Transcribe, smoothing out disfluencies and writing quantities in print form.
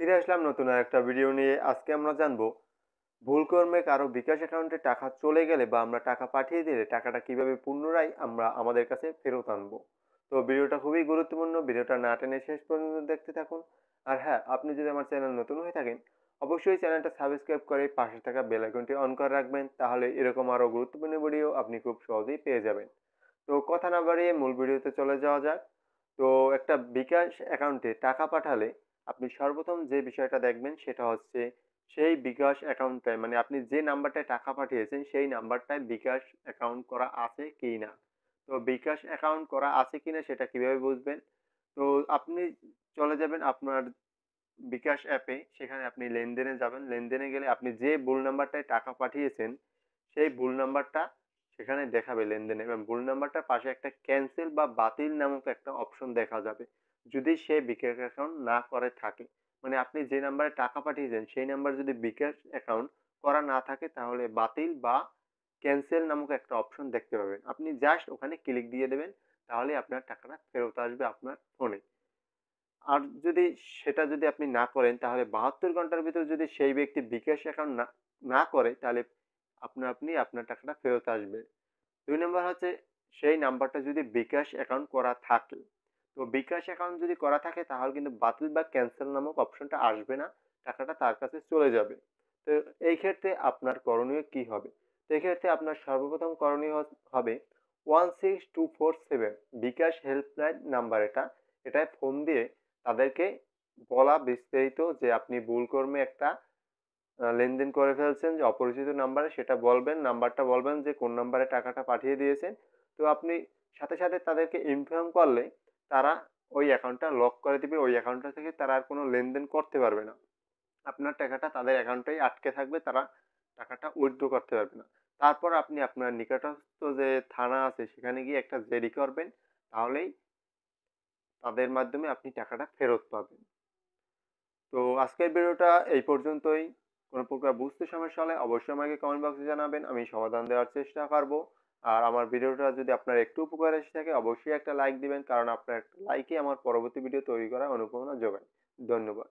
ফিরে আসলাম নতুন আরেকটা ভিডিও নিয়ে। আজকে আমরা জানবো ভুলক্রমে কারো বিকাশ অ্যাকাউন্টে টাকা চলে গেলে বা আমরা টাকা পাঠিয়ে দিলে টাকাটা কিভাবে পুনরায় আমরা আমাদের কাছে ফেরত আনবো। তো ভিডিওটা খুবই গুরুত্বপূর্ণ, ভিডিওটা না টেনে শেষ পর্যন্ত দেখতে থাকুন। আর হ্যাঁ, আপনি যদি আমার চ্যানেল নতুন হয়ে থাকেন অবশ্যই চ্যানেলটা সাবস্ক্রাইব করে পাশে থাকা বেল আইকনটি অন করে রাখবেন, তাহলে এরকম আরো গুরুত্বপূর্ণ ভিডিও আপনি খুব সহজেই পেয়ে যাবেন। তো কথা না বাড়িয়ে মূল ভিডিওতে চলে যাওয়া যাক। তো একটা বিকাশ অ্যাকাউন্টে টাকা পাঠালে আপনি সর্বপ্রথম যে বিষয়টা দেখবেন সেটা হচ্ছে সেই বিকাশ অ্যাকাউন্টটায়, মানে আপনি যে নাম্বারটায় টাকা পাঠিয়েছেন সেই নাম্বারটায় বিকাশ অ্যাকাউন্ট করা আছে কি না। তো বিকাশ অ্যাকাউন্ট করা আছে কিনা সেটা কিভাবে বুঝবেন? তো আপনি চলে যাবেন আপনার বিকাশ অ্যাপে, সেখানে আপনি লেনদেনে যাবেন। লেনদেনে গেলে আপনি যে ভুল নাম্বারটায় টাকা পাঠিয়েছেন সেই ভুল নাম্বারটা সেখানে দেখাবে লেনদেনে, এবং ভুল নাম্বারটার পাশে একটা ক্যান্সেল বা বাতিল নামক একটা অপশন দেখা যাবে। যদি সে বিকাশ অ্যাকাউন্ট না করে থাকে, মানে আপনি যে নাম্বারে টাকা পাঠিয়েছেন সেই নাম্বার যদি বিকাশ অ্যাকাউন্ট করা না থাকে তাহলে বাতিল বা ক্যান্সেল নামক একটা অপশন দেখতে পাবেন। আপনি জাস্ট ওখানে ক্লিক দিয়ে দেবেন, তাহলে আপনার টাকাটা ফেরত আসবে আপনার ফোনে। আর যদি আপনি না করেন তাহলে ৭২ ঘন্টার ভিতর যদি সেই ব্যক্তি বিকাশ অ্যাকাউন্ট না করে তাহলে আপনি আপনার টাকাটা ফেরত আসবে। ২ নাম্বার হচ্ছে সেই নাম্বারটা যদি বিকাশ অ্যাকাউন্ট করা থাকে। তো বিকাশ অ্যাকাউন্ট যদি করা থাকে তাহলে কিন্তু বাতিল বা ক্যানসেল নামক অপশনটা আসবে না। টাকাটা তার কাছে চলে যাবে। তো এই ক্ষেত্রে আপনার করণীয় কি হবে? তো এক্ষেত্রে আপনার সর্বপ্রথম করণীয় হবে 16247 বিকাশ হেল্পলাইন নাম্বার এটা। এটায় ফোন দিয়ে তাদেরকে বলা বিস্তারিত যে আপনি ভুলক্রমে একটা লেনদেন করে ফেলছেন যে অপরিচিত নাম্বারে, সেটা বলবেন, নাম্বারটা বলবেন যে কোন নাম্বারে টাকাটা পাঠিয়ে দিয়েছেন। তো আপনি সাথে সাথে তাদেরকে ইনফর্ম করলে তারা ওই অ্যাকাউন্টটা লক করে দিবে। ওই অ্যাকাউন্টটা থেকে তারা আর কোনো লেনদেন করতে পারবে না। আপনার টাকাটা তাদের অ্যাকাউন্টেই আটকে থাকবে, তারা টাকাটা উইথড্র করতে পারবে না। তারপর আপনি আপনার নিকটস্থ যে থানা আছে সেখানে গিয়ে একটা জিডি করবেন, তাহলেই তাদের মাধ্যমে আপনি টাকাটা ফেরত পাবেন। তো আজকের ভিডিওটা এই পর্যন্তই। কোনো প্রকার বুঝতে সমস্যা হলে অবশ্যই আমাকে কমেন্ট বক্সে জানাবেন, আমি সমাধান দেওয়ার চেষ্টা করব। আর আমার ভিডিওটা যদি আপনার একটু উপকার এসে থাকে অবশ্যই একটা লাইক দিবেন, কারণ আপনার একটা লাইকই আমার পরবর্তী ভিডিও তৈরি করার অনুপ্রেরণা যোগায়। ধন্যবাদ।